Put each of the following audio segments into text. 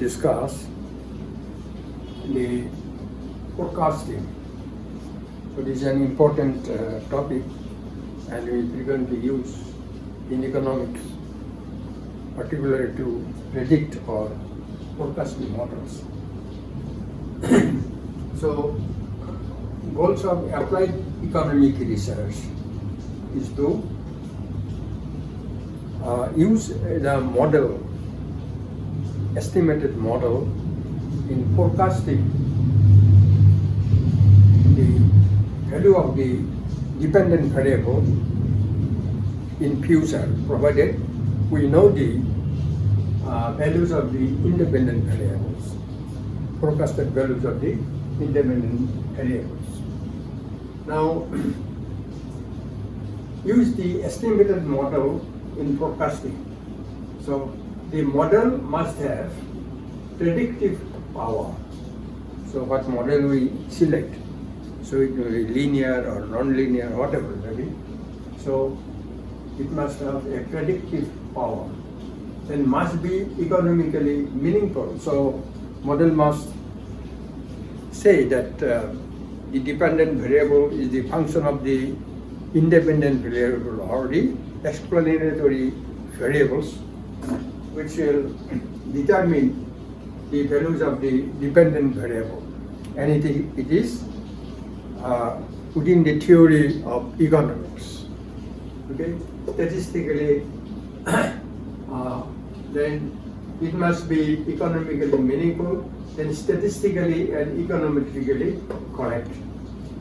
discuss the forecasting. So this is an important topic, and we frequently use in economics, particularly to predict or forecast the models. So goals of applied economic research is to use the model, estimated model, in forecasting the value of the dependent variable in future, provided we know the values of the independent variables, forecasted values of the independent variables. Now, use the estimated model in forecasting. So the model must have predictive power. So what model we select, so it will be linear or non-linear, whatever it may be. So it must have a predictive power. Then must be economically meaningful. So model must say that the dependent variable is the function of the independent variable or the explanatory variables, which will determine the values of the dependent variable. And it is within the theory of economics. Okay, statistically, then it must be economically meaningful, then statistically and econometrically correct.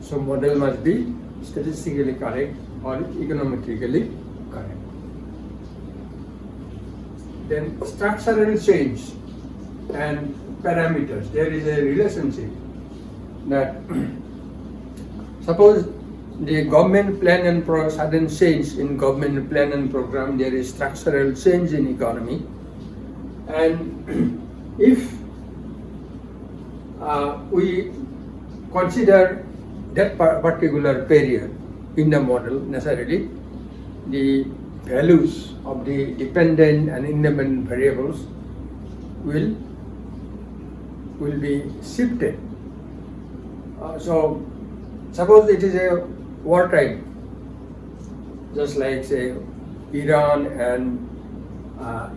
So model must be statistically correct or econometrically correct. Then structural change and parameters. There is a relationship that suppose the government plan and sudden change in government plan and program, there is structural change in economy, and if we consider that particular period in the model, necessarily the values of the dependent and independent variables will be shifted. So suppose it is a wartime, just like say Iran and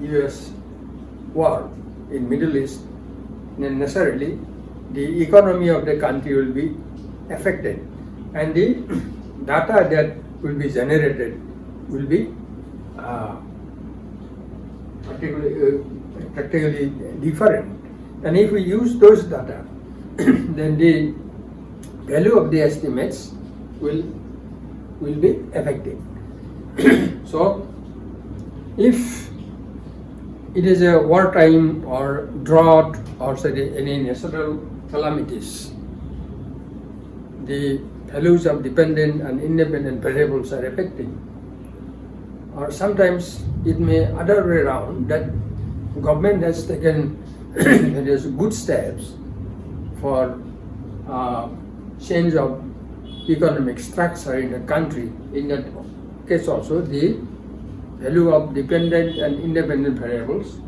US war in Middle East, then necessarily the economy of the country will be affected, and the data that will be generated will be practically different. And if we use those data, then the value of the estimates will be affected. So if it is a wartime or drought or say any natural calamities, the values of dependent and independent variables are affected. Or sometimes it may other way around, that government has taken good steps for change of economic structure in the country. In that case also, the value of dependent and independent variables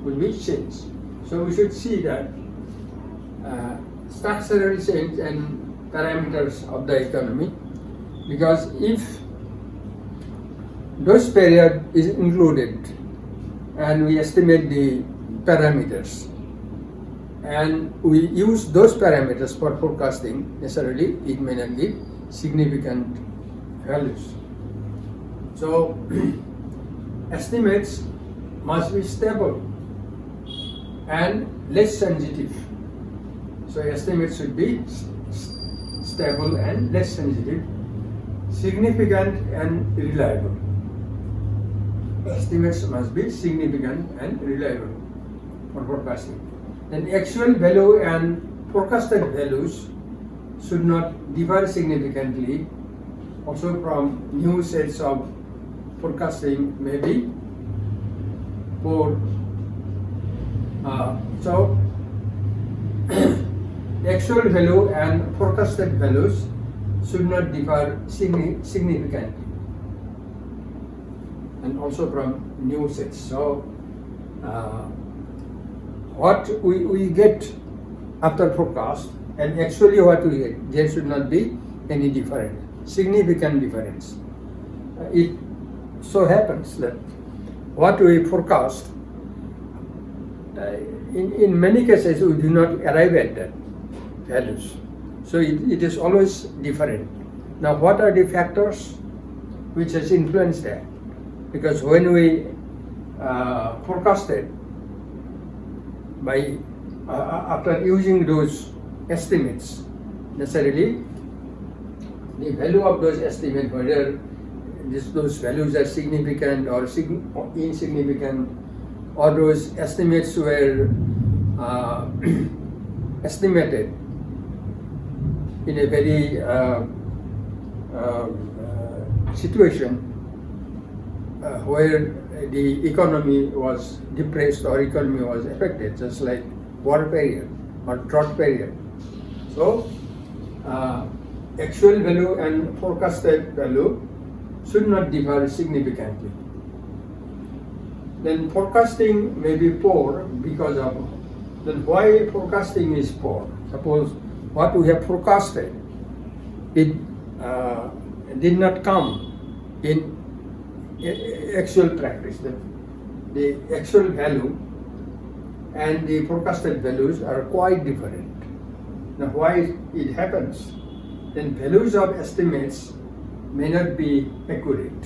will be changed. So we should see that structural change and parameters of the economy, because if those period is included and we estimate the parameters and we use those parameters for forecasting, necessarily it may not give significant values. So estimates must be stable and less sensitive. So estimates should be stable and less sensitive, significant and reliable. Estimates must be significant and reliable for forecasting. Then actual value and forecasted values should not differ significantly. Also from new sets of forecasting may be poor. So actual value and forecasted values should not differ significantly, and also from new sets. So what we get after forecast and actually what we get, there should not be any difference, significant difference. It so happens that what we forecast, in many cases we do not arrive at that values. So it is always different. Now what are the factors which has influenced that? Because when we forecasted by after using those estimates, necessarily the value of those estimates, whether those values are significant or insignificant, or those estimates were estimated in a very situation where the economy was depressed or economy was affected, just like war period or drought period. So actual value and forecasted value should not differ significantly. Then forecasting may be poor because of, then why forecasting is poor? Suppose what we have forecasted, it did not come in actual practice. The actual value and the forecasted values are quite different. Now why it happens? Then values of estimates may not be accurate.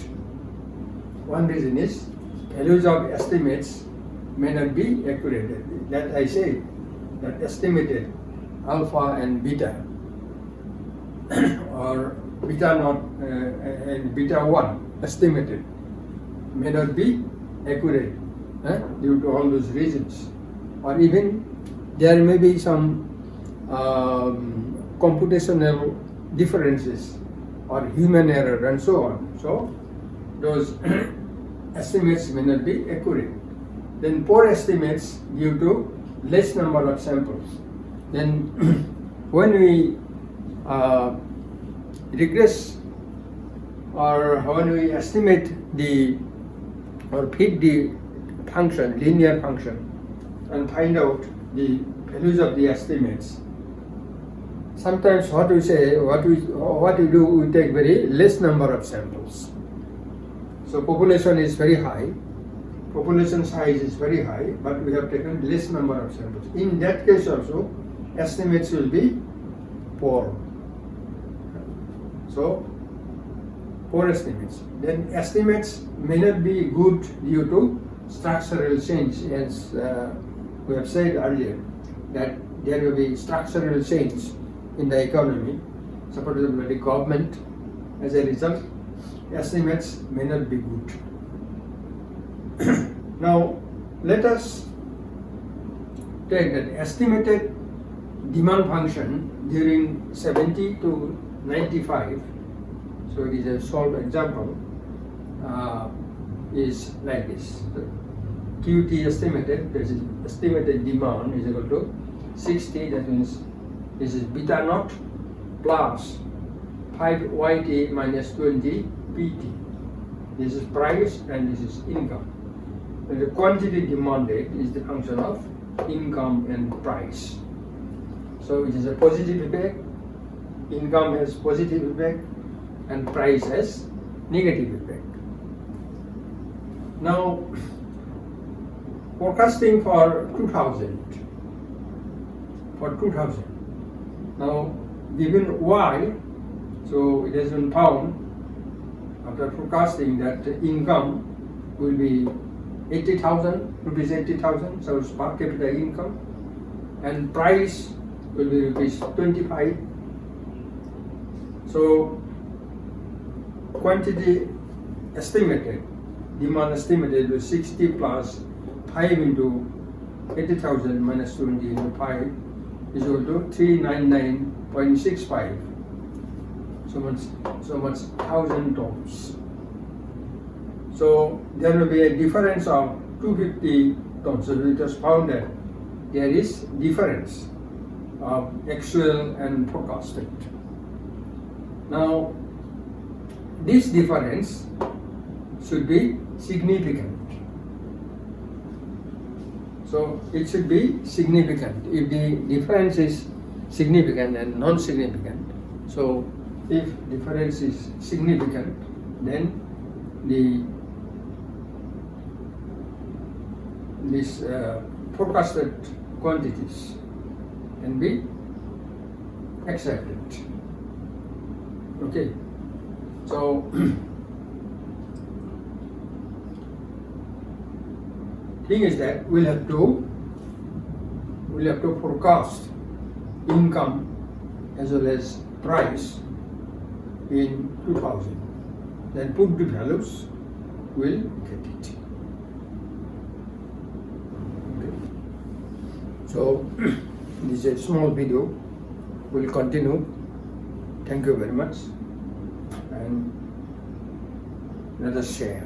One reason is values of estimates may not be accurate. That I say that estimated alpha and beta or beta naught and beta 1 estimated may not be accurate due to all those reasons, or even there may be some computational differences or human error and so on. So those estimates may not be accurate. Then poor estimates due to less number of samples. Then when we regress or when we estimate the or fit the function, linear function, and find out the values of the estimates, sometimes what we say, what we do, we take very less number of samples. So population is very high, population size is very high, but we have taken less number of samples. In that case also, estimates will be poor. So poor estimates. Then estimates may not be good due to structural change, as we have said earlier, that there will be structural change in the economy, supported by the government. As a result, estimates may not be good. Now, let us take that estimated demand function during 70 to 95. So it is a solved example. Is like this. The QT estimated, that is estimated demand, is equal to 60. That means this is beta naught plus 5YT minus 20 PT. This is price and this is income. And the quantity demanded is the function of income and price. So it is a positive effect, income has positive effect, and price has negative effect. Now, forecasting for 2000. Now, given Y, so it has been found after forecasting that the income will be 80,000, rupees 80,000, so it's per capita income, and price will be rupees 25. So, quantity estimated, demand estimated was 60 plus 5 into 80,000 minus 20 into 5 is equal to 399.65. So much 1,000 tons. So there will be a difference of 250 tons. So we just found that there is difference of actual and forecasted. Now, this difference should be significant. So it should be significant. If the difference is significant and non-significant, so if difference is significant, then this forecasted quantities can be accepted. Okay, so thing is that we'll have to forecast income as well as price in 2000. Then put the values, will get it. Okay. So this is a small video. We'll continue. Thank you very much, and let us share.